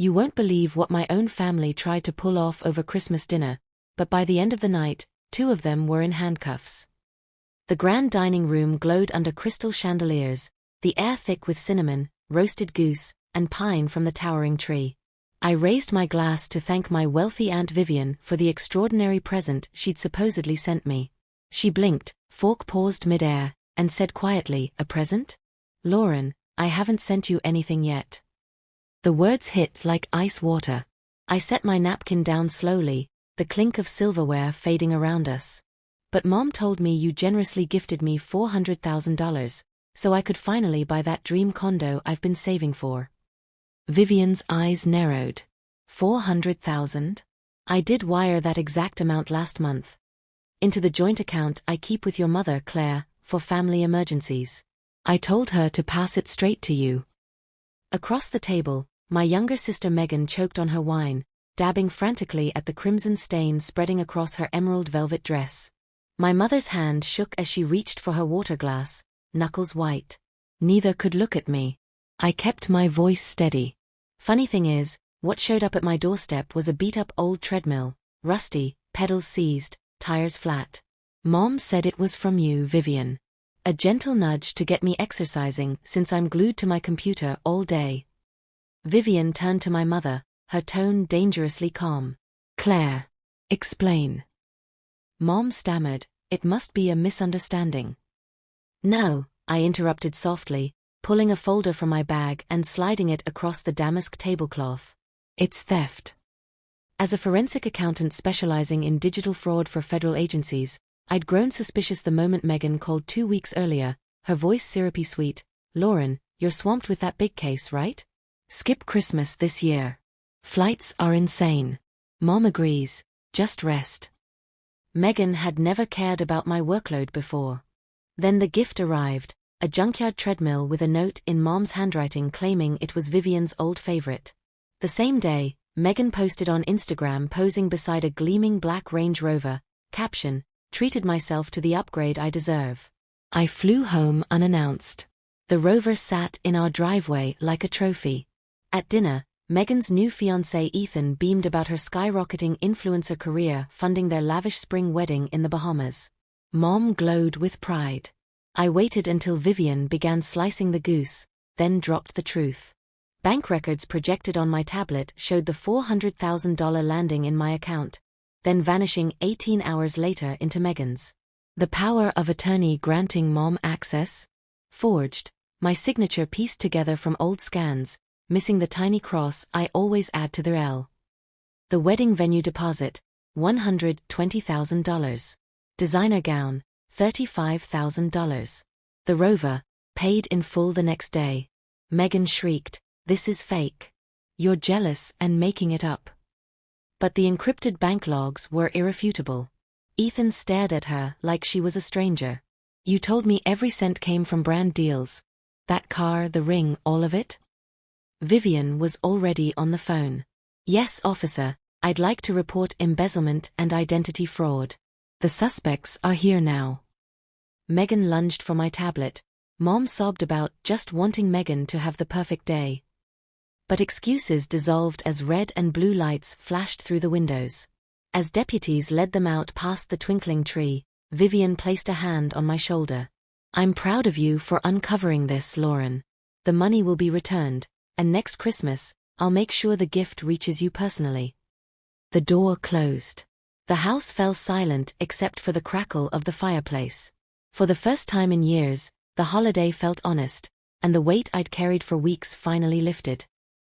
You won't believe what my own family tried to pull off over Christmas dinner, but by the end of the night, 2 of them were in handcuffs. The grand dining room glowed under crystal chandeliers, the air thick with cinnamon, roasted goose, and pine from the towering tree. I raised my glass to thank my wealthy Aunt Vivian for the extraordinary present she'd supposedly sent me. She blinked, fork paused mid-air, and said quietly, "A present? Lauren, I haven't sent you anything yet." The words hit like ice water. I set my napkin down slowly, the clink of silverware fading around us. "But Mom told me you generously gifted me $400,000, so I could finally buy that dream condo I've been saving for." Vivian's eyes narrowed. 400,000? I did wire that exact amount last month. Into the joint account I keep with your mother, Claire, for family emergencies. I told her to pass it straight to you. Across the table, my younger sister Megan choked on her wine, dabbing frantically at the crimson stain spreading across her emerald velvet dress. My mother's hand shook as she reached for her water glass, knuckles white. Neither could look at me. I kept my voice steady. Funny thing is, what showed up at my doorstep was a beat-up old treadmill, rusty, pedals seized, tires flat. "Mom said it was from you, Vivian." A gentle nudge to get me exercising since I'm glued to my computer all day. Vivian turned to my mother, her tone dangerously calm. "Claire, explain." Mom stammered, "It must be a misunderstanding." "No," I interrupted softly, pulling a folder from my bag and sliding it across the damask tablecloth. "It's theft." As a forensic accountant specializing in digital fraud for federal agencies, I'd grown suspicious the moment Megan called 2 weeks earlier, her voice syrupy sweet. "Lauren, you're swamped with that big case, right? Skip Christmas this year. Flights are insane." "Mom agrees, just rest." Megan had never cared about my workload before. Then the gift arrived, a junkyard treadmill with a note in Mom's handwriting claiming it was Vivian's old favorite. The same day, Megan posted on Instagram posing beside a gleaming black Range Rover, caption, "Treated myself to the upgrade I deserve." I flew home unannounced. The Rover sat in our driveway like a trophy. At dinner, Megan's new fiancé Ethan beamed about her skyrocketing influencer career funding their lavish spring wedding in the Bahamas. Mom glowed with pride. I waited until Vivian began slicing the goose, then dropped the truth. Bank records projected on my tablet showed the $400,000 landing in my account, then vanishing 18 hours later into Megan's. The power of attorney granting Mom access? Forged, my signature pieced together from old scans, missing the tiny cross I always add to the L. The wedding venue deposit, $120,000. Designer gown, $35,000. The Rover, paid in full the next day. Megan shrieked, "This is fake. You're jealous and making it up." But the encrypted bank logs were irrefutable. Ethan stared at her like she was a stranger. "You told me every cent came from brand deals. That car, the ring, all of it?" Vivian was already on the phone. "Yes, officer, I'd like to report embezzlement and identity fraud. The suspects are here now." Megan lunged for my tablet. Mom sobbed about just wanting Megan to have the perfect day. But excuses dissolved as red and blue lights flashed through the windows. As deputies led them out past the twinkling tree, Vivian placed a hand on my shoulder. "I'm proud of you for uncovering this, Lauren. The money will be returned, and next Christmas, I'll make sure the gift reaches you personally." The door closed. The house fell silent except for the crackle of the fireplace. For the first time in years, the holiday felt honest, and the weight I'd carried for weeks finally lifted.